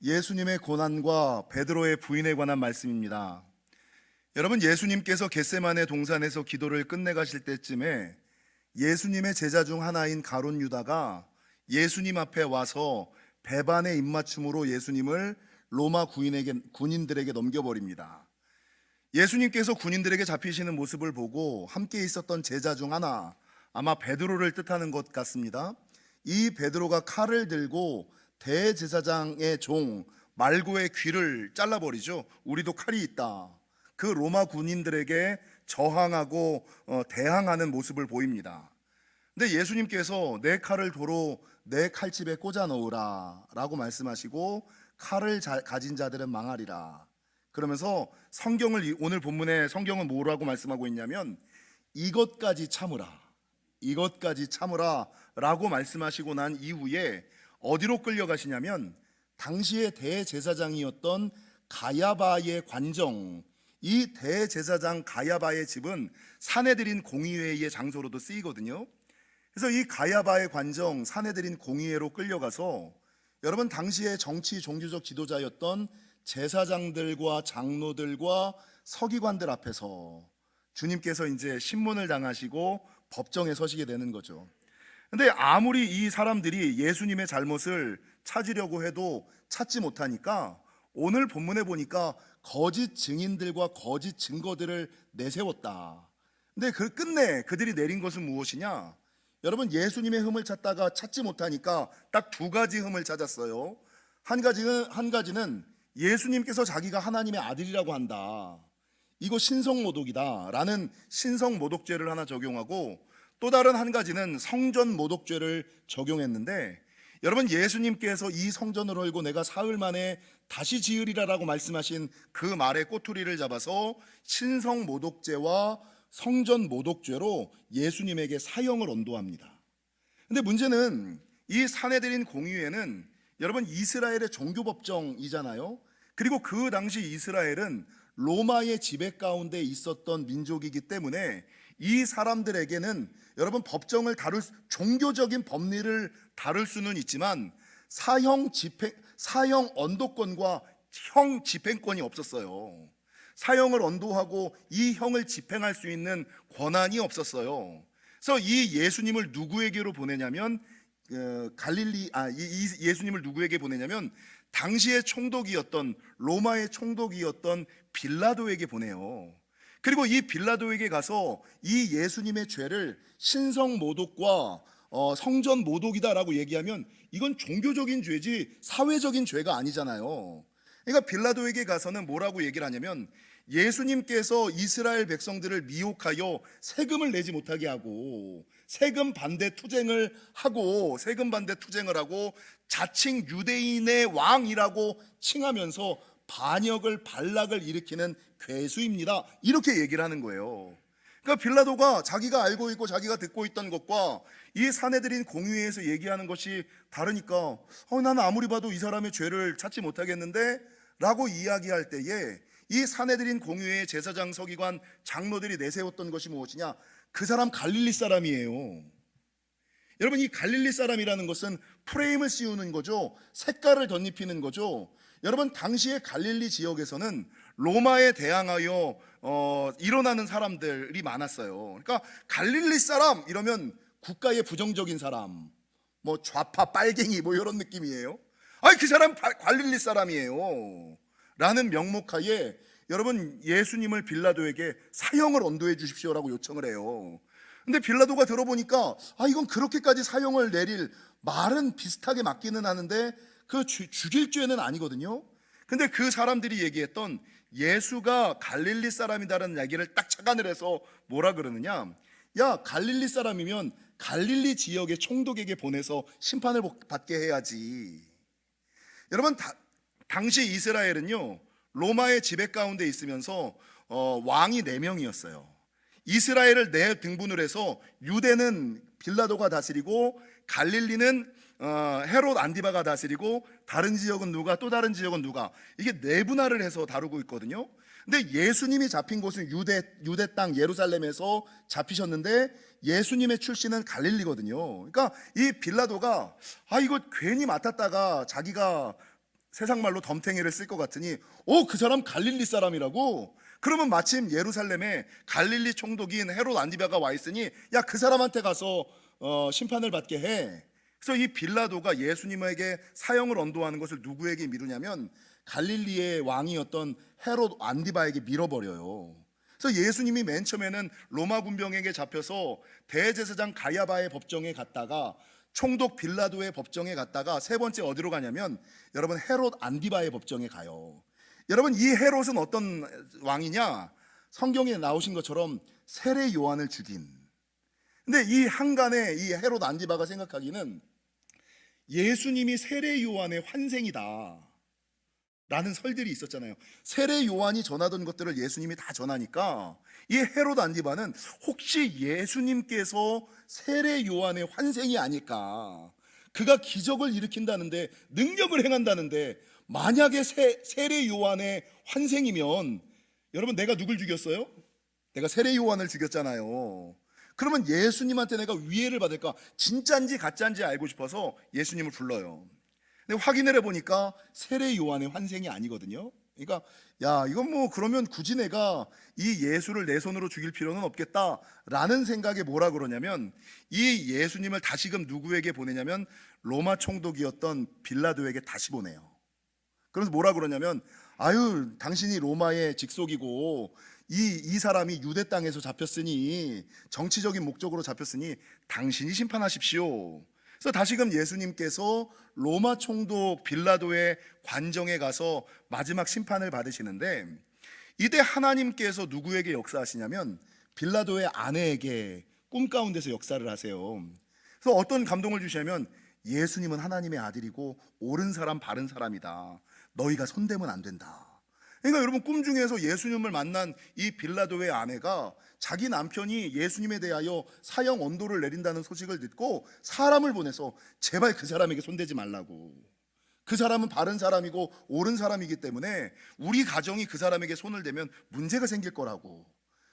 예수님의 고난과 베드로의 부인에 관한 말씀입니다. 여러분, 예수님께서 겟세마네 동산에서 기도를 끝내 가실 때쯤에 예수님의 제자 중 하나인 가룟 유다가 예수님 앞에 와서 배반의 입맞춤으로 예수님을 로마 군인들에게 넘겨버립니다. 예수님께서 군인들에게 잡히시는 모습을 보고 함께 있었던 제자 중 하나, 아마 베드로를 뜻하는 것 같습니다. 이 베드로가 칼을 들고 대제사장의 종 말고의 귀를 잘라버리죠. 우리도 칼이 있다. 그 로마 군인들에게 저항하고 대항하는 모습을 보입니다. 근데 예수님께서 내 칼을 도로 내 칼집에 꽂아 넣으라 라고 말씀하시고, 칼을 가진 자들은 망하리라. 그러면서 오늘 본문의 성경은 뭐라고 말씀하고 있냐면, 이것까지 참으라, 이것까지 참으라 라고 말씀하시고 난 이후에 어디로 끌려가시냐면, 당시의 대제사장이었던 가야바의 관정, 이 대제사장 가야바의 집은 사내들인 공의회의 장소로도 쓰이거든요. 그래서 이 가야바의 관정, 사내들인 공의회로 끌려가서, 여러분, 당시의 정치 종교적 지도자였던 제사장들과 장로들과 서기관들 앞에서 주님께서 이제 신문을 당하시고 법정에 서시게 되는 거죠. 근데 아무리 이 사람들이 예수님의 잘못을 찾으려고 해도 찾지 못하니까, 오늘 본문에 보니까 거짓 증인들과 거짓 증거들을 내세웠다. 근데 끝내 그들이 내린 것은 무엇이냐? 여러분, 예수님의 흠을 찾다가 찾지 못하니까 딱 두 가지 흠을 찾았어요. 한 가지는 예수님께서 자기가 하나님의 아들이라고 한다, 이거 신성모독이다 라는 신성모독죄를 하나 적용하고, 또 다른 한 가지는 성전모독죄를 적용했는데, 여러분, 예수님께서 이 성전을 헐고 내가 사흘 만에 다시 지으리라라고 말씀하신 그 말의 꼬투리를 잡아서 신성모독죄와 성전모독죄로 예수님에게 사형을 언도합니다. 근데 문제는 이 사내들인 공의회는, 여러분, 이스라엘의 종교법정이잖아요. 그리고 그 당시 이스라엘은 로마의 지배 가운데 있었던 민족이기 때문에 이 사람들에게는, 여러분, 종교적인 법리를 다룰 수는 있지만 사형 언도권과 형 집행권이 없었어요. 사형을 언도하고 이 형을 집행할 수 있는 권한이 없었어요. 그래서 이 예수님을 누구에게로 보내냐면, 예수님을 누구에게 보내냐면 당시의 총독이었던, 로마의 총독이었던 빌라도에게 보내요. 그리고 이 빌라도에게 가서 이 예수님의 죄를 신성모독과 성전모독이다라고 얘기하면, 이건 종교적인 죄지 사회적인 죄가 아니잖아요. 그러니까 빌라도에게 가서는 뭐라고 얘기를 하냐면, 예수님께서 이스라엘 백성들을 미혹하여 세금을 내지 못하게 하고 세금 반대 투쟁을 하고 자칭 유대인의 왕이라고 칭하면서 반역을 반락을 일으키는 괴수입니다, 이렇게 얘기를 하는 거예요. 그러니까 빌라도가 자기가 알고 있고 자기가 듣고 있던 것과 이 사내들인 공의회에서 얘기하는 것이 다르니까, 나는 아무리 봐도 이 사람의 죄를 찾지 못하겠는데 라고 이야기할 때에, 이 사내들인 공의회의 제사장, 서기관, 장로들이 내세웠던 것이 무엇이냐? 그 사람 갈릴리 사람이에요. 여러분, 이 갈릴리 사람이라는 것은 프레임을 씌우는 거죠. 색깔을 덧입히는 거죠. 여러분, 당시의 갈릴리 지역에서는 로마에 대항하여 일어나는 사람들이 많았어요. 그러니까 갈릴리 사람 이러면 국가의 부정적인 사람, 뭐 좌파 빨갱이 뭐 이런 느낌이에요. 그 사람 갈릴리 사람이에요 라는 명목하에, 여러분, 예수님을 빌라도에게 사형을 언도해 주십시오라고 요청을 해요. 근데 빌라도가 들어보니까, 이건 그렇게까지 사형을 내릴, 말은 비슷하게 맞기는 하는데 죽일 죄는 아니거든요. 근데 그 사람들이 얘기했던 예수가 갈릴리 사람이다라는 이야기를 딱 착안을 해서 뭐라 그러느냐? 야, 갈릴리 사람이면 갈릴리 지역의 총독에게 보내서 심판을 받게 해야지. 여러분, 당시 이스라엘은요, 로마의 지배 가운데 있으면서 왕이 4명이었어요. 이스라엘을 4등분을 해서 유대는 빌라도가 다스리고, 갈릴리는 헤롯 안디바가 다스리고, 다른 지역은 누가, 또 다른 지역은 누가, 이게 4분할을 해서 다루고 있거든요. 근데 예수님이 잡힌 곳은 유대 땅 예루살렘에서 잡히셨는데, 예수님의 출신은 갈릴리거든요. 그러니까 이 빌라도가 이거 괜히 맡았다가 자기가 세상 말로 덤탱이를 쓸 것 같으니 그 사람 갈릴리 사람이라고? 그러면 마침 예루살렘에 갈릴리 총독인 헤롯 안디바가 와 있으니 야, 그 사람한테 가서 심판을 받게 해. 그래서 이 빌라도가 예수님에게 사형을 언도하는 것을 누구에게 미루냐면 갈릴리의 왕이었던 헤롯 안디바에게 밀어버려요. 그래서 예수님이 맨 처음에는 로마 군병에게 잡혀서 대제사장 가야바의 법정에 갔다가 총독 빌라도의 법정에 갔다가 세 번째 어디로 가냐면 여러분 헤롯 안디바의 법정에 가요. 여러분 이 헤롯은 어떤 왕이냐? 성경에 나오신 것처럼 세례 요한을 죽인. 근데 이 한간에 이 헤롯 안디바가 생각하기는 예수님이 세례 요한의 환생이다 라는 설들이 있었잖아요. 세례 요한이 전하던 것들을 예수님이 다 전하니까 이 헤롯 안디바는 혹시 예수님께서 세례 요한의 환생이 아닐까, 그가 기적을 일으킨다는데 능력을 행한다는데 만약에 세례 요한의 환생이면 여러분 내가 누굴 죽였어요? 내가 세례 요한을 죽였잖아요. 그러면 예수님한테 내가 위해를 받을까? 진짜인지 가짜인지 알고 싶어서 예수님을 불러요. 근데 확인을 해보니까 세례 요한의 환생이 아니거든요. 그러니까 야, 이건 뭐 그러면 굳이 내가 이 예수를 내 손으로 죽일 필요는 없겠다라는 생각에 뭐라 그러냐면 이 예수님을 다시금 누구에게 보내냐면 로마 총독이었던 빌라도에게 다시 보내요. 그래서 뭐라 그러냐면 아유, 당신이 로마의 직속이고 이 사람이 유대 땅에서 잡혔으니, 정치적인 목적으로 잡혔으니 당신이 심판하십시오. 그래서 다시금 예수님께서 로마 총독 빌라도의 관정에 가서 마지막 심판을 받으시는데 이때 하나님께서 누구에게 역사하시냐면 빌라도의 아내에게 꿈 가운데서 역사를 하세요. 그래서 어떤 감동을 주시냐면 예수님은 하나님의 아들이고 옳은 사람 바른 사람이다. 너희가 손대면 안 된다. 그러니까 여러분 꿈 중에서 예수님을 만난 이 빌라도의 아내가 자기 남편이 예수님에 대하여 사형 언도를 내린다는 소식을 듣고 사람을 보내서 제발 그 사람에게 손대지 말라고. 그 사람은 바른 사람이고 옳은 사람이기 때문에 우리 가정이 그 사람에게 손을 대면 문제가 생길 거라고.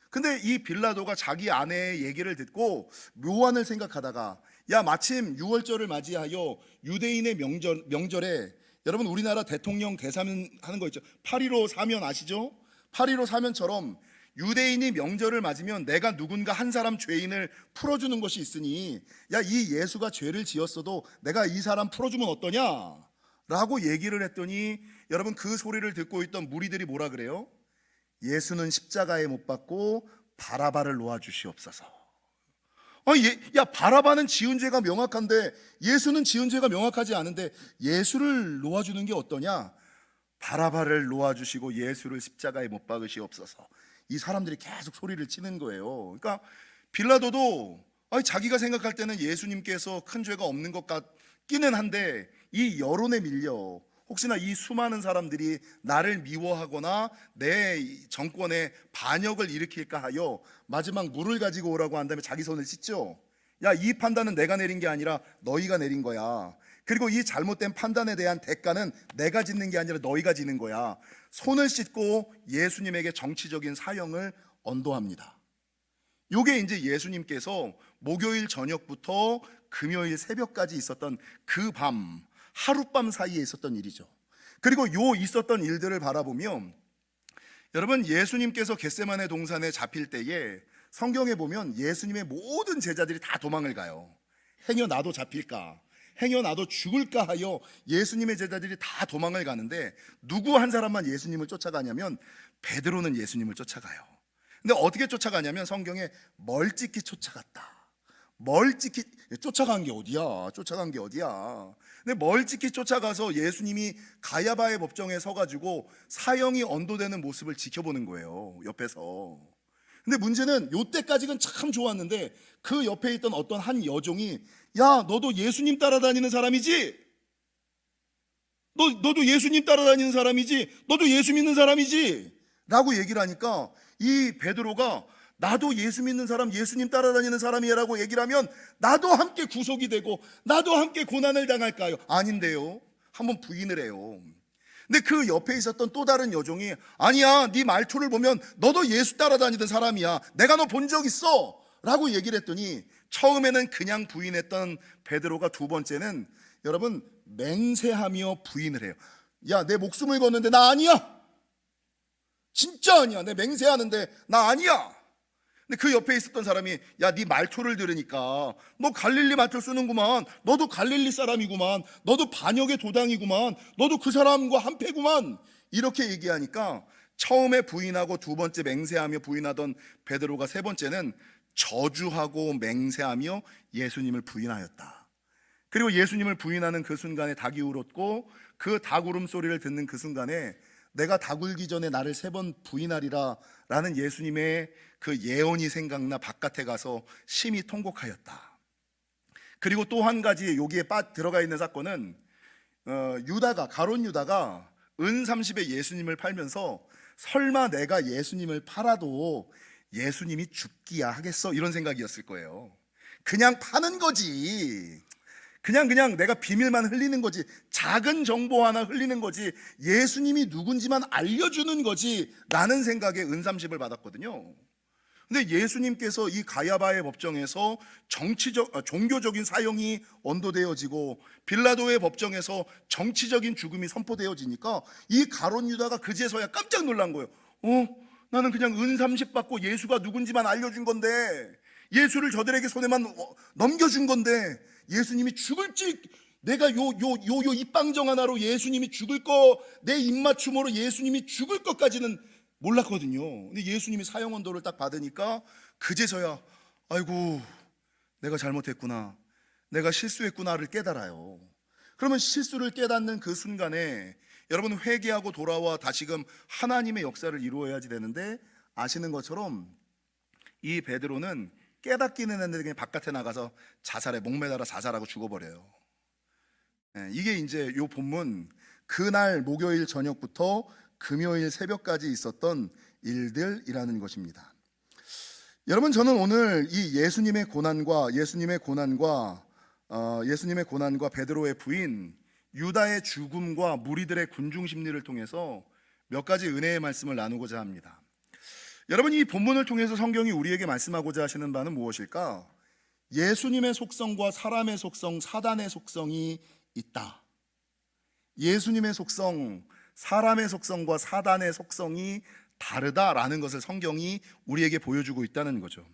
근데 이 빌라도가 자기 아내의 얘기를 듣고 묘안을 생각하다가 야, 마침 6월절을 맞이하여 유대인의 명절에 여러분 우리나라 대통령 대사면 하는 거 있죠. 8.15 사면 아시죠? 8.15 사면처럼 유대인이 명절을 맞으면 내가 누군가 한 사람 죄인을 풀어주는 것이 있으니 야, 이 예수가 죄를 지었어도 내가 이 사람 풀어주면 어떠냐? 라고 얘기를 했더니 여러분 그 소리를 듣고 있던 무리들이 뭐라 그래요? 예수는 십자가에 못 박고 바라바를 놓아주시옵소서. 야, 바라바는 지은 죄가 명확한데 예수는 지은 죄가 명확하지 않은데 예수를 놓아주는 게 어떠냐? 바라바를 놓아주시고 예수를 십자가에 못 박으시옵소서. 이 사람들이 계속 소리를 치는 거예요. 그러니까 빌라도도 자기가 생각할 때는 예수님께서 큰 죄가 없는 것 같기는 한데 이 여론에 밀려 혹시나 이 수많은 사람들이 나를 미워하거나 내 정권에 반역을 일으킬까 하여 마지막 물을 가지고 오라고 한 다음에 자기 손을 씻죠. 야, 이 판단은 내가 내린 게 아니라 너희가 내린 거야. 그리고 이 잘못된 판단에 대한 대가는 내가 짓는 게 아니라 너희가 지는 거야. 손을 씻고 예수님에게 정치적인 사형을 언도합니다. 요게 이제 예수님께서 목요일 저녁부터 금요일 새벽까지 있었던 그 밤, 하룻밤 사이에 있었던 일이죠. 그리고 요 있었던 일들을 바라보면 여러분 예수님께서 겟세마네 동산에 잡힐 때에 성경에 보면 예수님의 모든 제자들이 다 도망을 가요. 행여 나도 잡힐까, 행여 나도 죽을까 하여 예수님의 제자들이 다 도망을 가는데 누구 한 사람만 예수님을 쫓아가냐면 베드로는 예수님을 쫓아가요. 근데 어떻게 쫓아가냐면 성경에 멀찍이 쫓아갔다. 멀찍이 쫓아간 게 어디야? 쫓아간 게 어디야? 근데 멀찍이 쫓아가서 예수님이 가야바의 법정에 서가지고 사형이 언도되는 모습을 지켜보는 거예요, 옆에서. 근데 문제는 요때까지는 참 좋았는데 그 옆에 있던 어떤 한 여종이 야, 너도 예수님 따라다니는 사람이지? 너도 예수님 따라다니는 사람이지? 너도 예수 믿는 사람이지? 라고 얘기를 하니까 이 베드로가 나도 예수 믿는 사람, 예수님 따라다니는 사람이라고 얘기를 하면 나도 함께 구속이 되고 나도 함께 고난을 당할까요? 아닌데요. 한번 부인을 해요. 근데 그 옆에 있었던 또 다른 여종이 아니야, 네 말투를 보면 너도 예수 따라다니던 사람이야. 내가 너 본 적 있어 라고 얘기를 했더니 처음에는 그냥 부인했던 베드로가 두 번째는 여러분 맹세하며 부인을 해요. 야, 내 목숨을 거는데 나 아니야. 진짜 아니야. 내 맹세하는데 나 아니야. 근데 그 옆에 있었던 사람이, 야, 네 말투를 들으니까 너 갈릴리 말투 쓰는구만. 너도 갈릴리 사람이구만. 너도 반역의 도당이구만. 너도 그 사람과 한패구만. 이렇게 얘기하니까 처음에 부인하고 두 번째 맹세하며 부인하던 베드로가 세 번째는 저주하고 맹세하며 예수님을 부인하였다. 그리고 예수님을 부인하는 그 순간에 닭이 울었고, 그 닭 울음소리를 듣는 그 순간에 내가 닭 울기 전에 나를 세 번 부인하리라 라는 예수님의 그 예언이 생각나 바깥에 가서 심히 통곡하였다. 그리고 또 한 가지 여기에 들어가 있는 사건은 유다가, 가룟 유다가 은 30에 예수님을 팔면서 설마 내가 예수님을 팔아도 예수님이 죽기야 하겠어, 이런 생각이었을 거예요. 그냥 파는 거지. 그냥 내가 비밀만 흘리는 거지. 작은 정보 하나 흘리는 거지. 예수님이 누군지만 알려주는 거지 라는 생각에 은 30을 받았거든요. 근데 예수님께서 이 가야바의 법정에서 종교적인 사형이 언도되어지고 빌라도의 법정에서 정치적인 죽음이 선포되어지니까 이 가룟 유다가 그제서야 깜짝 놀란 거예요. 나는 그냥 은 30 받고 예수가 누군지만 알려준 건데, 예수를 저들에게 손에만 넘겨준 건데, 예수님이 죽을지, 내가 요 입방정 하나로 예수님이 죽을 거, 내 입맞춤으로 예수님이 죽을 것까지는 몰랐거든요. 근데 예수님이 사형 언도를 딱 받으니까 그제서야 아이고, 내가 잘못했구나, 내가 실수했구나를 깨달아요. 그러면 실수를 깨닫는 그 순간에 여러분 회개하고 돌아와 다시금 하나님의 역사를 이루어야지 되는데, 아시는 것처럼 이 베드로는 깨닫기는 했는데 그냥 바깥에 나가서 자살해, 목매달아 자살하고 죽어버려요. 이게 이제 요 본문, 그날 목요일 저녁부터 금요일 새벽까지 있었던 일들이라는 것입니다. 여러분, 저는 오늘 이 예수님의 고난과 베드로의 부인 유다의 죽음과 무리들의 군중 심리를 통해서 몇 가지 은혜의 말씀을 나누고자 합니다. 여러분, 이 본문을 통해서 성경이 우리에게 말씀하고자 하시는 바는 무엇일까? 예수님의 속성과 사람의 속성, 사단의 속성이 있다. 예수님의 속성, 사람의 속성과 사단의 속성이 다르다라는 것을 성경이 우리에게 보여주고 있다는 거죠.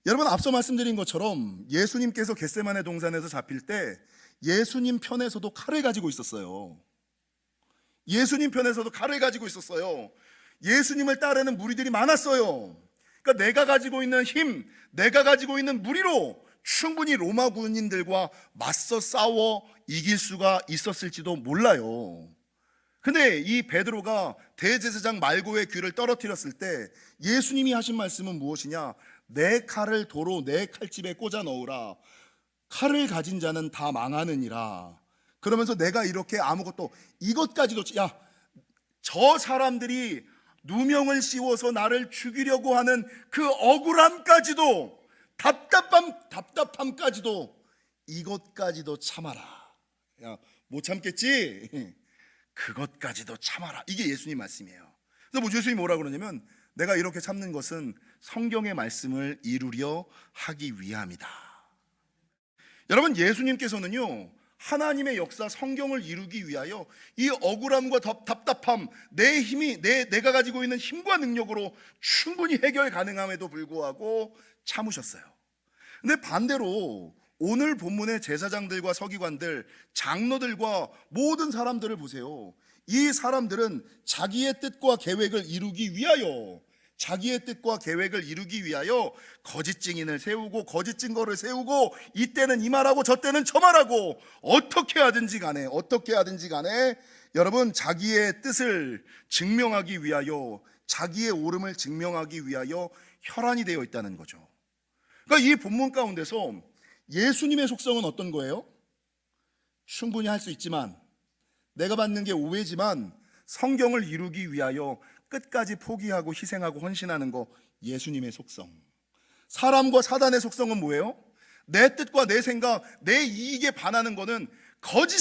여러분, 앞서 말씀드린 것처럼 예수님께서 겟세마네 동산에서 잡힐 때 예수님 편에서도 칼을 가지고 있었어요. 예수님 편에서도 칼을 가지고 있었어요. 예수님을 따르는 무리들이 많았어요. 그러니까 내가 가지고 있는 힘, 내가 가지고 있는 무리로 충분히 로마 군인들과 맞서 싸워 이길 수가 있었을지도 몰라요. 근데 이 베드로가 대제사장 말고의 귀를 떨어뜨렸을 때 예수님이 하신 말씀은 무엇이냐? 내 칼을 도로 내 칼집에 꽂아 넣으라. 칼을 가진 자는 다 망하느니라. 그러면서 내가 이렇게 아무것도, 이것까지도, 야, 저 사람들이 누명을 씌워서 나를 죽이려고 하는 그 억울함까지도, 답답함까지도, 이것까지도 참아라. 야, 못 참겠지? 그것까지도 참아라. 이게 예수님 말씀이에요. 그래서 예수님이 뭐라 그러냐면, 내가 이렇게 참는 것은 성경의 말씀을 이루려 하기 위함이다. 여러분, 예수님께서는요, 하나님의 역사, 성경을 이루기 위하여 이 억울함과 답답함, 내 힘이, 내가 가지고 있는 힘과 능력으로 충분히 해결 가능함에도 불구하고 참으셨어요. 근데 반대로 오늘 본문의 제사장들과 서기관들, 장로들과 모든 사람들을 보세요. 이 사람들은 자기의 뜻과 계획을 이루기 위하여 거짓 증인을 세우고 거짓 증거를 세우고, 이때는 이 말하고 저때는 저 말하고, 어떻게 하든지 간에 여러분, 자기의 뜻을 증명하기 위하여, 자기의 옳음을 증명하기 위하여 혈안이 되어 있다는 거죠. 그러니까 이 본문 가운데서 예수님의 속성은 어떤 거예요? 충분히 할 수 있지만, 내가 받는 게 오해지만 성경을 이루기 위하여 끝까지 포기하고 희생하고 헌신하는 거, 예수님의 속성. 사람과 사단의 속성은 뭐예요? 내 뜻과 내 생각, 내 이익에 반하는 거는 거짓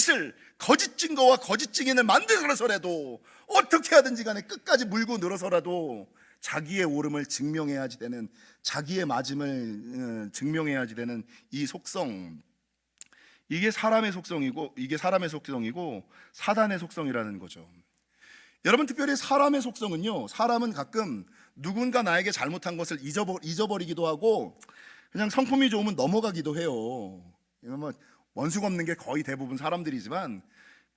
증거와 거짓 증인을 만들어서라도, 어떻게 하든지 간에 끝까지 물고 늘어서라도 자기의 옳음을 증명해야지 되는, 자기의 맞음을 증명해야지 되는 이 속성. 이게 사람의 속성이고 사단의 속성이라는 거죠. 여러분, 특별히 사람의 속성은요, 사람은 가끔 누군가 나에게 잘못한 것을 잊어버리기도 하고 그냥 성품이 좋으면 넘어가기도 해요. 뭐 원수가 없는 게 거의 대부분 사람들이지만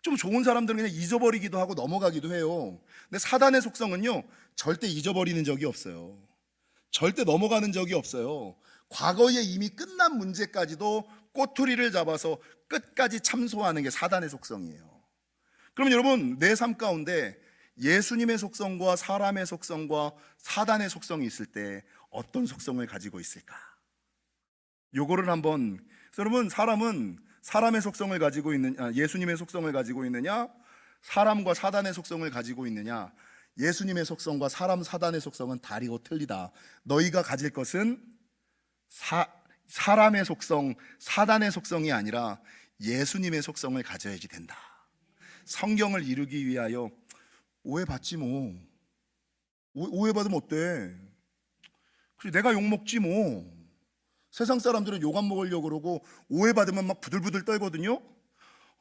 좀 좋은 사람들은 그냥 잊어버리기도 하고 넘어가기도 해요. 근데 사단의 속성은요, 절대 잊어버리는 적이 없어요. 절대 넘어가는 적이 없어요. 과거에 이미 끝난 문제까지도 꼬투리를 잡아서 끝까지 참소하는 게 사단의 속성이에요. 그럼 여러분, 내 삶 가운데 예수님의 속성과 사람의 속성과 사단의 속성이 있을 때 어떤 속성을 가지고 있을까? 요거를 한번, 여러분, 사람은 사람의 속성을 가지고 있느냐, 예수님의 속성을 가지고 있느냐, 사람과 사단의 속성을 가지고 있느냐. 예수님의 속성과 사단의 속성은 다르고 틀리다. 너희가 가질 것은 사람의 속성, 사단의 속성이 아니라 예수님의 속성을 가져야지 된다. 성경을 이루기 위하여 오해받지 뭐. 오해받으면 어때? 그래, 내가 욕먹지 뭐. 세상 사람들은 욕 안 먹으려고 그러고 오해받으면 막 부들부들 떨거든요.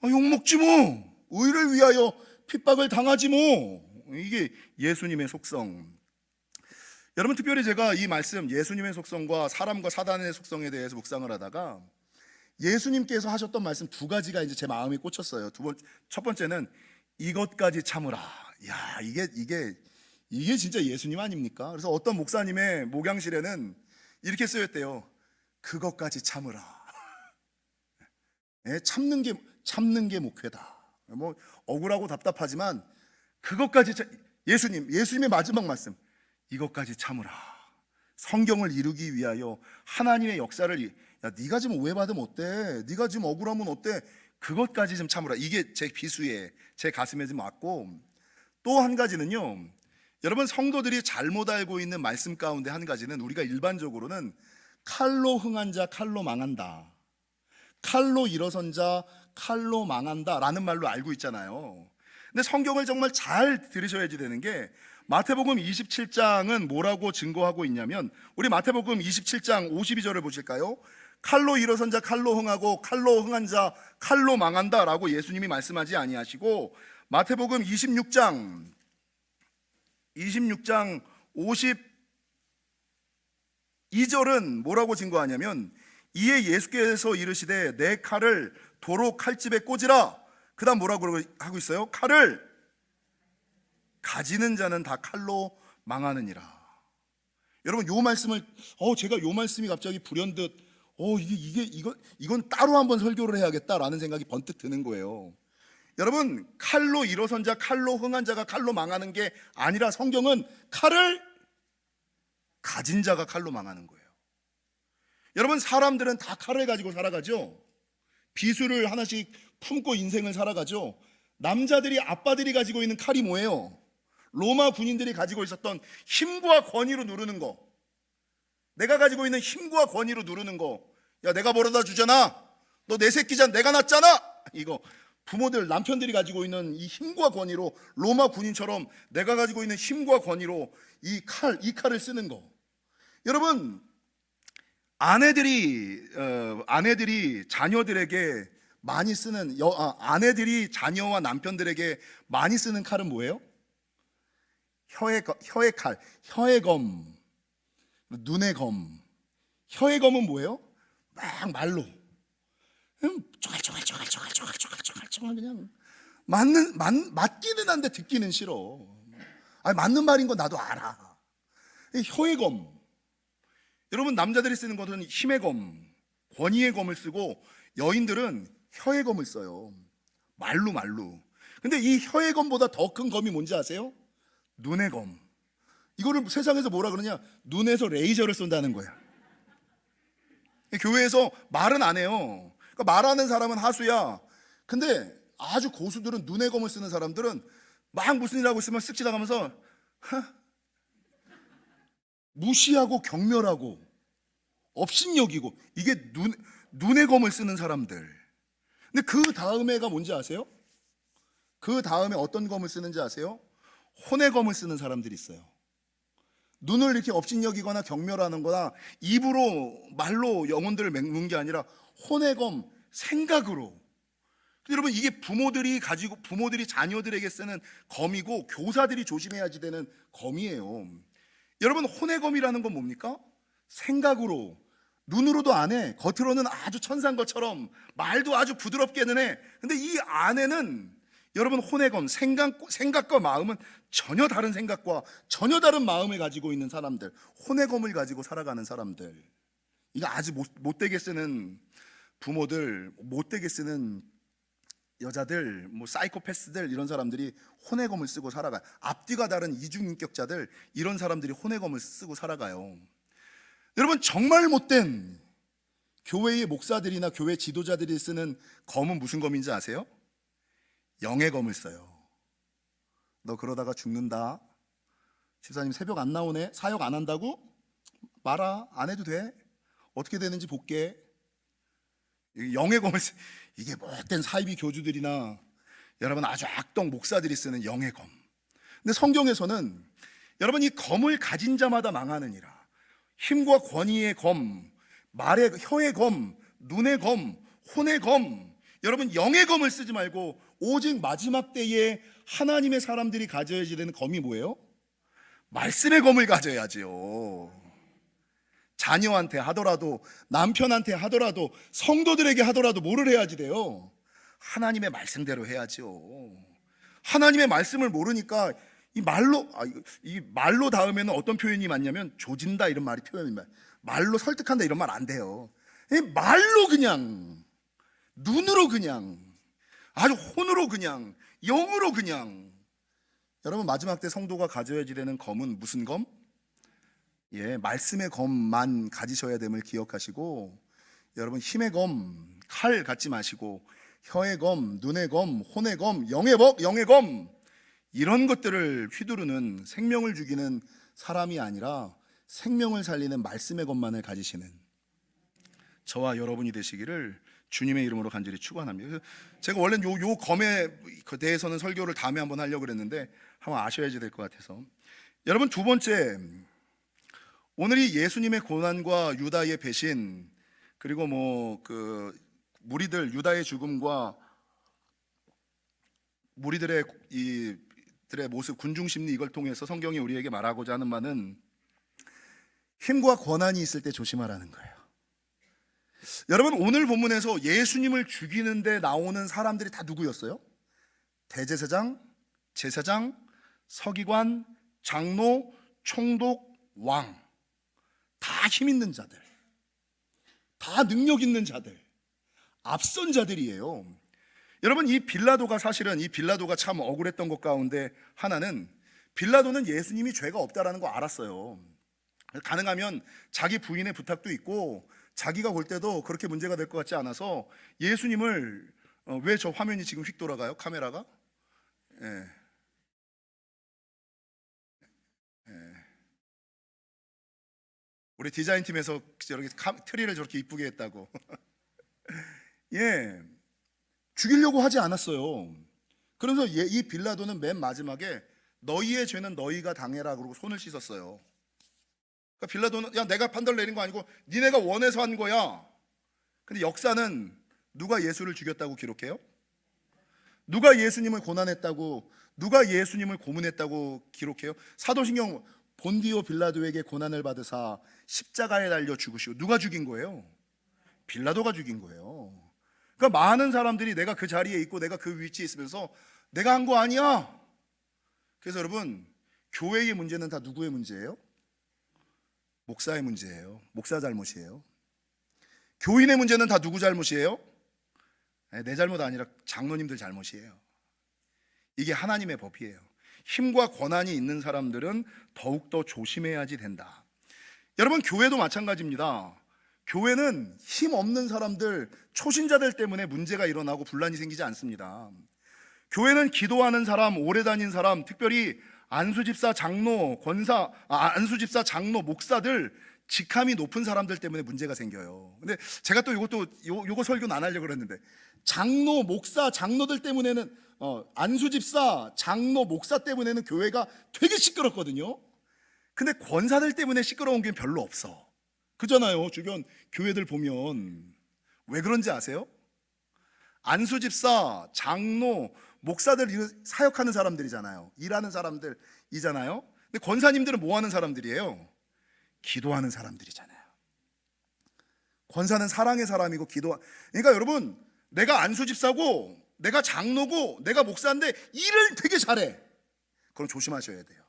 욕먹지 뭐. 의를 위하여 핍박을 당하지 뭐. 이게 예수님의 속성. 여러분, 특별히 제가 이 말씀, 예수님의 속성과 사람과 사단의 속성에 대해서 묵상을 하다가 예수님께서 하셨던 말씀 두 가지가 이제 제 마음이 꽂혔어요. 첫 번째는 이것까지 참으라. 야, 이게 진짜 예수님 아닙니까? 그래서 어떤 목사님의 목양실에는 이렇게 쓰였대요. 그것까지 참으라. 네, 참는 게 목회다. 뭐 억울하고 답답하지만 그것까지 예수님의 마지막 말씀, 이것까지 참으라. 성경을 이루기 위하여 하나님의 역사를, 야, 네가 지금 오해받으면 어때? 네가 지금 억울하면 어때? 그것까지 좀 참으라. 이게 제 비수에, 제 가슴에 좀 왔고, 또 한 가지는요, 여러분, 성도들이 잘못 알고 있는 말씀 가운데 한 가지는, 우리가 일반적으로는 칼로 흥한 자 칼로 망한다, 칼로 일어선 자 칼로 망한다 라는 말로 알고 있잖아요. 근데 성경을 정말 잘 들으셔야지 되는 게, 마태복음 27장은 뭐라고 증거하고 있냐면, 우리 마태복음 27장 52절을 보실까요? 칼로 일어선 자 칼로 흥하고 칼로 흥한 자 칼로 망한다 라고 예수님이 말씀하지 아니하시고, 마태복음 26장 52절은 뭐라고 증거하냐면, 이에 예수께서 이르시되 내 칼을 도로 칼집에 꽂으라. 그 다음 뭐라고 하고 있어요? 칼을 가지는 자는 다 칼로 망하느니라. 여러분, 요 말씀을 제가 요 말씀이 갑자기 불현듯 이건 따로 한번 설교를 해야겠다라는 생각이 번뜩 드는 거예요. 여러분, 칼로 일어선 자 칼로 흥한 자가 칼로 망하는 게 아니라, 성경은 칼을 가진 자가 칼로 망하는 거예요. 여러분, 사람들은 다 칼을 가지고 살아가죠. 비수를 하나씩 품고 인생을 살아가죠. 남자들이, 아빠들이 가지고 있는 칼이 뭐예요? 로마 군인들이 가지고 있었던 힘과 권위로 누르는 거. 내가 가지고 있는 힘과 권위로 누르는 거. 야, 내가 벌어다 주잖아. 너 내 새끼잖아. 내가 낳았잖아. 이거 부모들, 남편들이 가지고 있는 이 힘과 권위로, 로마 군인처럼 내가 가지고 있는 힘과 권위로 이 칼을 쓰는 거. 여러분, 아내들이 자녀들에게 많이 쓰는, 아내들이 자녀와 남편들에게 많이 쓰는 칼은 뭐예요? 혀의 칼, 혀의 검, 눈의 검. 혀의 검은 뭐예요? 막 말로 쪼갈쪼갈 그냥 맞기는 한데 듣기는 싫어. 맞는 말인 거 나도 알아. 혀의 검. 여러분, 남자들이 쓰는 것은 힘의 검, 권위의 검을 쓰고, 여인들은 혀의 검을 써요. 말로. 근데 이 혀의 검보다 더 큰 검이 뭔지 아세요? 눈의 검. 이거를 세상에서 뭐라 그러냐? 눈에서 레이저를 쏜다는 거야. 교회에서 말은 안 해요. 그러니까 말하는 사람은 하수야. 근데 아주 고수들은, 눈의 검을 쓰는 사람들은 막 무슨 일 하고 있으면 쓱 지나가면서 무시하고 경멸하고 업신여기고, 이게 눈의 검을 쓰는 사람들. 근데 그 다음에가 뭔지 아세요? 그 다음에 어떤 검을 쓰는지 아세요? 혼의 검을 쓰는 사람들이 있어요. 눈을 이렇게 업신여기거나 경멸하는 거나 입으로 말로 영혼들을 맹는 게 아니라 혼의 검, 생각으로. 근데 여러분, 이게 부모들이 자녀들에게 쓰는 검이고 교사들이 조심해야지 되는 검이에요. 여러분, 혼의 검이라는 건 뭡니까? 생각으로. 눈으로도 안 해. 겉으로는 아주 천사인 것처럼 말도 아주 부드럽게는 해. 근데 이 안에는 여러분, 혼의 검, 생각과 마음은 전혀 다른 생각과 전혀 다른 마음을 가지고 있는 사람들, 혼의 검을 가지고 살아가는 사람들, 이거 아주 못되게 쓰는 부모들, 못되게 쓰는 여자들, 뭐 사이코패스들, 이런 사람들이 혼의 검을 쓰고 살아가요. 앞뒤가 다른 이중인격자들, 이런 사람들이 혼의 검을 쓰고 살아가요. 여러분, 정말 못된 교회의 목사들이나 교회 지도자들이 쓰는 검은 무슨 검인지 아세요? 영의 검을 써요. 너 그러다가 죽는다. 집사님 새벽 안 나오네. 사역 안 한다고? 말아. 안 해도 돼. 어떻게 되는지 볼게. 영의 검을 이게 못된 사이비 교주들이나 여러분 아주 악덕 목사들이 쓰는 영의 검. 근데 성경에서는 여러분, 이 검을 가진 자마다 망하느니라. 힘과 권위의 검, 혀의 검, 눈의 검, 혼의 검, 여러분 영의 검을 쓰지 말고 오직 마지막 때에 하나님의 사람들이 가져야지 되는 검이 뭐예요? 말씀의 검을 가져야지요. 자녀한테 하더라도, 남편한테 하더라도, 성도들에게 하더라도 뭐를 해야지 돼요? 하나님의 말씀대로 해야지요. 하나님의 말씀을 모르니까 이 말로 다음에는 어떤 표현이 맞냐면 조진다, 이런 말이 표현입니다. 말로 설득한다, 이런 말 안 돼요. 말로 그냥, 눈으로 그냥, 아주 혼으로 그냥, 영으로 그냥. 여러분, 마지막 때 성도가 가져야지 되는 검은 무슨 검? 말씀의 검만 가지셔야 됨을 기억하시고, 여러분, 힘의 검, 칼 갖지 마시고, 혀의 검, 눈의 검, 혼의 검, 영의 검, 이런 것들을 휘두르는, 생명을 죽이는 사람이 아니라 생명을 살리는 말씀의 검만을 가지시는 저와 여러분이 되시기를 주님의 이름으로 간절히 축원합니다. 제가 원래 요 검에 대해서는 설교를 다음에 한번 하려고 그랬는데 한번 아셔야지 될 것 같아서. 여러분, 두 번째, 오늘이 예수님의 고난과 유다의 배신, 그리고 무리들 유다의 죽음과 무리들의 들의 모습, 군중 심리, 이걸 통해서 성경이 우리에게 말하고자 하는 말은 힘과 권한이 있을 때 조심하라는 거예요. 여러분, 오늘 본문에서 예수님을 죽이는데 나오는 사람들이 다 누구였어요? 대제사장, 제사장, 서기관, 장로, 총독, 왕. 다 힘 있는 자들, 다 능력 있는 자들, 앞선 자들이에요. 여러분, 이 빌라도가 참 억울했던 것 가운데 하나는, 빌라도는 예수님이 죄가 없다라는 거 알았어요. 가능하면 자기 부인의 부탁도 있고 자기가 볼 때도 그렇게 문제가 될 것 같지 않아서 예수님을 왜 저 화면이 지금 휙 돌아가요? 카메라가? 우리 디자인팀에서 저렇게 트리를 저렇게 이쁘게 했다고. 죽이려고 하지 않았어요. 그래서 이 빌라도는 맨 마지막에 너희의 죄는 너희가 당해라 그러고 손을 씻었어요. 그러니까 빌라도는, 야, 내가 판단을 내린 거 아니고 니네가 원해서 한 거야. 근데 역사는 누가 예수를 죽였다고 기록해요? 누가 예수님을 고난했다고, 누가 예수님을 고문했다고 기록해요? 사도신경, 본디오 빌라도에게 고난을 받으사 십자가에 달려 죽으시고, 누가 죽인 거예요? 빌라도가 죽인 거예요. 그러니까 많은 사람들이 내가 그 자리에 있고 내가 그 위치에 있으면서 내가 한 거 아니야. 그래서 여러분, 교회의 문제는 다 누구의 문제예요? 목사의 문제예요. 목사 잘못이에요. 교인의 문제는 다 누구 잘못이에요? 내 잘못 아니라 장로님들 잘못이에요. 이게 하나님의 법이에요. 힘과 권한이 있는 사람들은 더욱더 조심해야지 된다. 여러분, 교회도 마찬가지입니다. 교회는 힘 없는 사람들, 초신자들 때문에 문제가 일어나고 분란이 생기지 않습니다. 교회는 기도하는 사람, 오래 다닌 사람, 특별히 안수집사, 장로, 안수집사, 장로, 목사들, 직함이 높은 사람들 때문에 문제가 생겨요. 근데 제가 또 요거 설교는 안 하려고 그랬는데, 장로, 목사, 장로들 때문에는, 안수집사, 장로, 목사 때문에는 교회가 되게 시끄럽거든요. 근데 권사들 때문에 시끄러운 게 별로 없어. 그잖아요. 주변 교회들 보면. 왜 그런지 아세요? 안수 집사, 장로, 목사들 사역하는 사람들이잖아요. 일하는 사람들이잖아요. 근데 권사님들은 뭐 하는 사람들이에요? 기도하는 사람들이잖아요. 권사는 사랑의 사람이고 그러니까 여러분, 내가 안수 집사고 내가 장로고 내가 목사인데 일을 되게 잘해. 그럼 조심하셔야 돼요.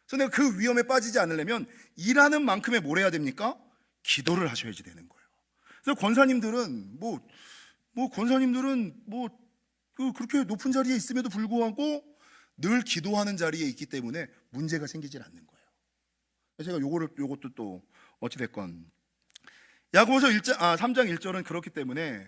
그래서 내가 그 위험에 빠지지 않으려면 일하는 만큼의 뭘 해야 됩니까? 기도를 하셔야지 되는 거예요. 그래서 권사님들은 그렇게 높은 자리에 있음에도 불구하고 늘 기도하는 자리에 있기 때문에 문제가 생기질 않는 거예요. 제가 요것도 또 어찌됐건 야고보서 3장 1절은 그렇기 때문에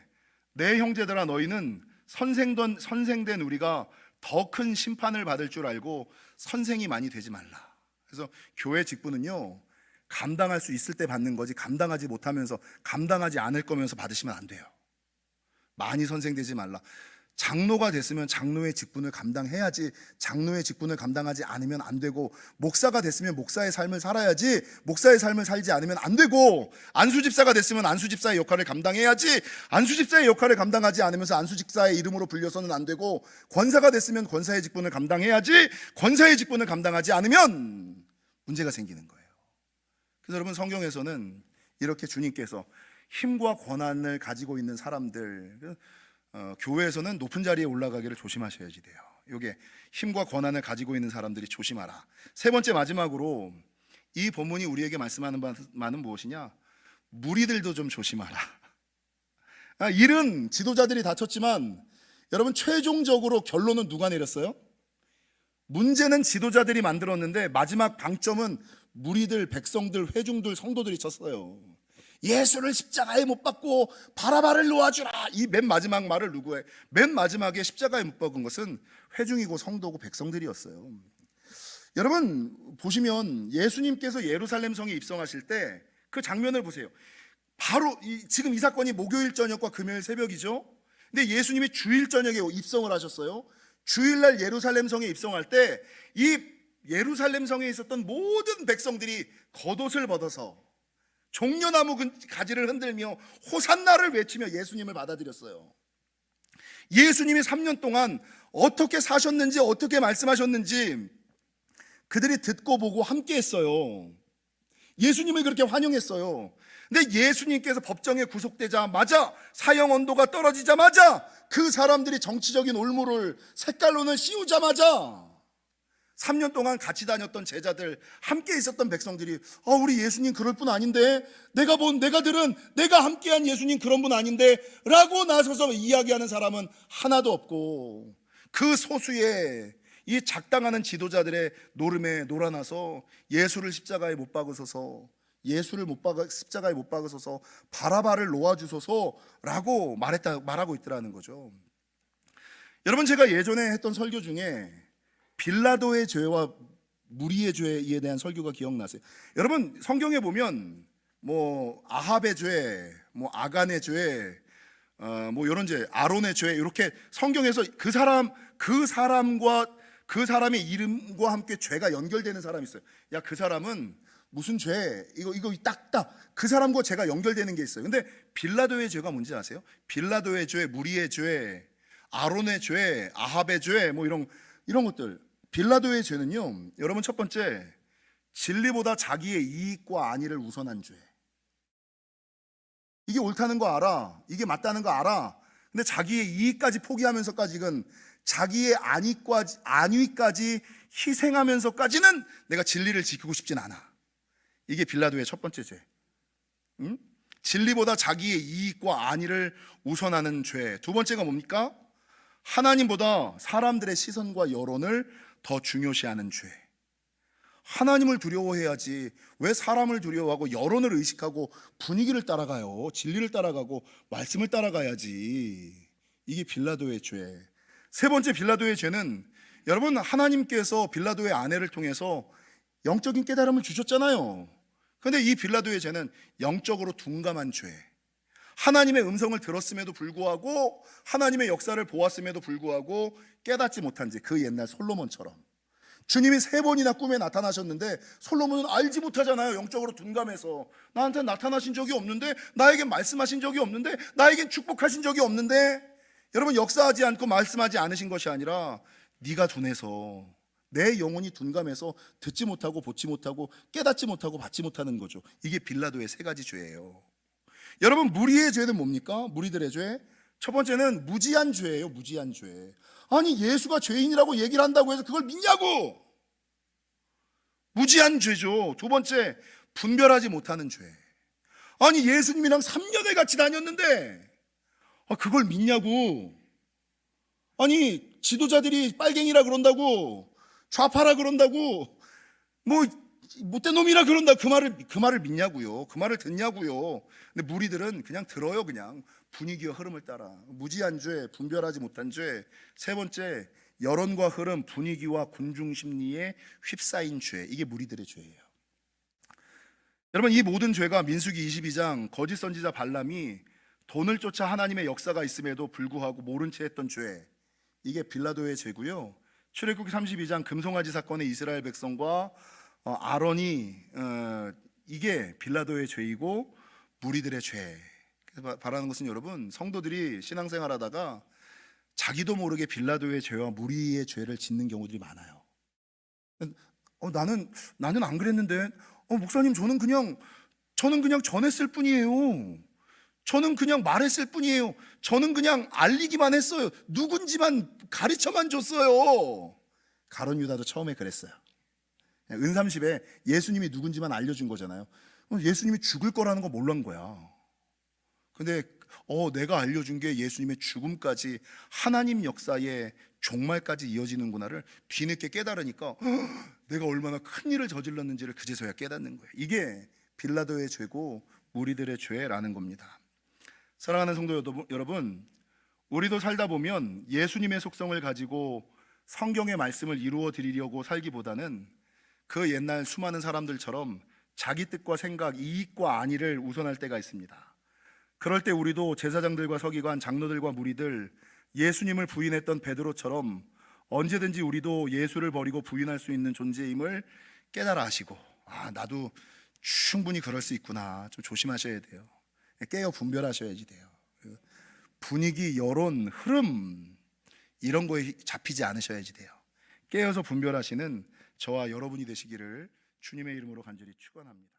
내 형제들아 너희는 선생된 우리가 더 큰 심판을 받을 줄 알고 선생이 많이 되지 말라. 그래서 교회 직분은요, 감당할 수 있을 때 받는 거지 감당하지 못하면서 감당하지 않을 거면서 받으시면 안 돼요. 많이 선생되지 말라. 장로가 됐으면 장로의 직분을 감당해야지 장로의 직분을 감당하지 않으면 안 되고, 목사가 됐으면 목사의 삶을 살아야지 목사의 삶을 살지 않으면 안 되고, 안수집사가 됐으면 안수집사의 역할을 감당해야지 안수집사의 역할을 감당하지 않으면서 안수집사의 이름으로 불려서는 안 되고, 권사가 됐으면 권사의 직분을 감당해야지 권사의 직분을 감당하지 않으면 문제가 생기는 거예요. 그래서 여러분, 성경에서는 이렇게 주님께서 힘과 권한을 가지고 있는 사람들, 교회에서는 높은 자리에 올라가기를 조심하셔야지 돼요. 이게 힘과 권한을 가지고 있는 사람들이 조심하라. 세 번째, 마지막으로 이 본문이 우리에게 말씀하는 바는 무엇이냐? 무리들도 좀 조심하라. 일은 지도자들이 다쳤지만 여러분, 최종적으로 결론은 누가 내렸어요? 문제는 지도자들이 만들었는데 마지막 방점은 무리들, 백성들, 회중들, 성도들이 쳤어요. 예수를 십자가에 못 박고 바라바를 놓아주라. 이 맨 마지막 말을 누구예요? 맨 마지막에 십자가에 못 박은 것은 회중이고 성도고 백성들이었어요. 여러분 보시면 예수님께서 예루살렘 성에 입성하실 때 그 장면을 보세요. 바로 지금 이 사건이 목요일 저녁과 금요일 새벽이죠. 근데 예수님이 주일 저녁에 입성을 하셨어요. 주일날 예루살렘 성에 입성할 때 이 예루살렘 성에 있었던 모든 백성들이 겉옷을 벗어서 종려나무 가지를 흔들며 호산나를 외치며 예수님을 받아들였어요. 예수님이 3년 동안 어떻게 사셨는지, 어떻게 말씀하셨는지 그들이 듣고 보고 함께 했어요. 예수님을 그렇게 환영했어요. 근데 예수님께서 법정에 구속되자마자, 사형 언도가 떨어지자마자, 그 사람들이 정치적인 올무를 색깔론을 씌우자마자 3년 동안 같이 다녔던 제자들, 함께 있었던 백성들이 우리 예수님 그럴 분 아닌데, 내가 들은 내가 함께한 예수님 그런 분 아닌데 라고 나서서 이야기하는 사람은 하나도 없고, 그 소수의 이 작당하는 지도자들의 노름에 놀아나서 예수를 십자가에 못 박으소서, 십자가에 못 박으소서, 바라바를 놓아주소서라고 말하고 있더라는 거죠. 여러분, 제가 예전에 했던 설교 중에 빌라도의 죄와 무리의 죄에 대한 설교가 기억나세요? 여러분, 성경에 보면 아합의 죄, 아간의 죄, 이런 죄, 아론의 죄, 이렇게 성경에서 그 사람의 이름과 함께 죄가 연결되는 사람이 있어요. 야, 그 사람은 무슨 죄, 이거 딱딱 그 사람과 죄가 연결되는 게 있어요. 근데 빌라도의 죄가 뭔지 아세요? 빌라도의 죄, 무리의 죄, 아론의 죄, 아합의 죄, 이런 것들. 빌라도의 죄는요, 여러분, 첫 번째, 진리보다 자기의 이익과 안위를 우선한 죄. 이게 옳다는 거 알아, 이게 맞다는 거 알아. 근데 자기의 이익까지 포기하면서까지는, 자기의 안위까지 희생하면서까지는 내가 진리를 지키고 싶진 않아. 이게 빌라도의 첫 번째 죄. 진리보다 자기의 이익과 안위를 우선하는 죄. 두 번째가 뭡니까? 하나님보다 사람들의 시선과 여론을 더 중요시하는 죄. 하나님을 두려워해야지 왜 사람을 두려워하고 여론을 의식하고 분위기를 따라가요? 진리를 따라가고 말씀을 따라가야지. 이게 빌라도의 죄. 세 번째, 빌라도의 죄는, 여러분, 하나님께서 빌라도의 아내를 통해서 영적인 깨달음을 주셨잖아요. 그런데 이 빌라도의 죄는 영적으로 둔감한 죄. 하나님의 음성을 들었음에도 불구하고, 하나님의 역사를 보았음에도 불구하고 깨닫지 못한 죄. 그 옛날 솔로몬처럼. 주님이 3번이나 꿈에 나타나셨는데 솔로몬은 알지 못하잖아요. 영적으로 둔감해서. 나한테 나타나신 적이 없는데, 나에겐 말씀하신 적이 없는데, 나에겐 축복하신 적이 없는데. 여러분, 역사하지 않고 말씀하지 않으신 것이 아니라 네가 둔해서, 내 영혼이 둔감해서 듣지 못하고 보지 못하고 깨닫지 못하고 받지 못하는 거죠. 이게 빌라도의 세 가지 죄예요. 여러분, 무리의 죄는 뭡니까? 무리들의 죄. 첫 번째는 무지한 죄예요. 무지한 죄. 아니, 예수가 죄인이라고 얘기를 한다고 해서 그걸 믿냐고. 무지한 죄죠. 두 번째, 분별하지 못하는 죄. 아니, 예수님이랑 3년을 같이 다녔는데 그걸 믿냐고. 아니, 지도자들이 빨갱이라 그런다고, 좌파라 그런다고, 뭐 못된 놈이라 그런다, 그 말을 믿냐고요. 그 말을 듣냐고요. 근데 무리들은 그냥 들어요. 그냥 분위기와 흐름을 따라. 무지한 죄, 분별하지 못한 죄. 세 번째, 여론과 흐름, 분위기와 군중 심리에 휩싸인 죄. 이게 무리들의 죄예요. 여러분, 이 모든 죄가 민수기 22장 거짓 선지자 발람이 돈을 쫓아 하나님의 역사가 있음에도 불구하고 모른 채 했던 죄, 이게 빌라도의 죄고요. 출애굽기 32장 금송아지 사건의 이스라엘 백성과 아론이 이게 빌라도의 죄이고 무리들의 죄. 그래서 바라는 것은 여러분, 성도들이 신앙생활하다가 자기도 모르게 빌라도의 죄와 무리의 죄를 짓는 경우들이 많아요. 나는 안 그랬는데, 목사님, 저는 그냥 전했을 뿐이에요. 저는 그냥 말했을 뿐이에요. 저는 그냥 알리기만 했어요. 누군지만 가르쳐만 줬어요. 가룟 유다도 처음에 그랬어요. 은삼십에 예수님이 누군지만 알려준 거잖아요. 예수님이 죽을 거라는 거 몰란 거야. 근데 내가 알려준 게 예수님의 죽음까지, 하나님 역사의 종말까지 이어지는구나를 뒤늦게 깨달으니까 내가 얼마나 큰 일을 저질렀는지를 그제서야 깨닫는 거예요. 이게 빌라도의 죄고 무리들의 죄라는 겁니다. 사랑하는 성도 여러분, 우리도 살다 보면 예수님의 속성을 가지고 성경의 말씀을 이루어 드리려고 살기보다는 그 옛날 수많은 사람들처럼 자기 뜻과 생각, 이익과 안위를 우선할 때가 있습니다. 그럴 때 우리도 제사장들과 서기관, 장로들과 무리들, 예수님을 부인했던 베드로처럼 언제든지 우리도 예수를 버리고 부인할 수 있는 존재임을 깨달아 하시고, 나도 충분히 그럴 수 있구나, 좀 조심하셔야 돼요. 깨어 분별하셔야지 돼요. 분위기, 여론, 흐름, 이런 거에 잡히지 않으셔야지 돼요. 깨어서 분별하시는 저와 여러분이 되시기를 주님의 이름으로 간절히 축원합니다.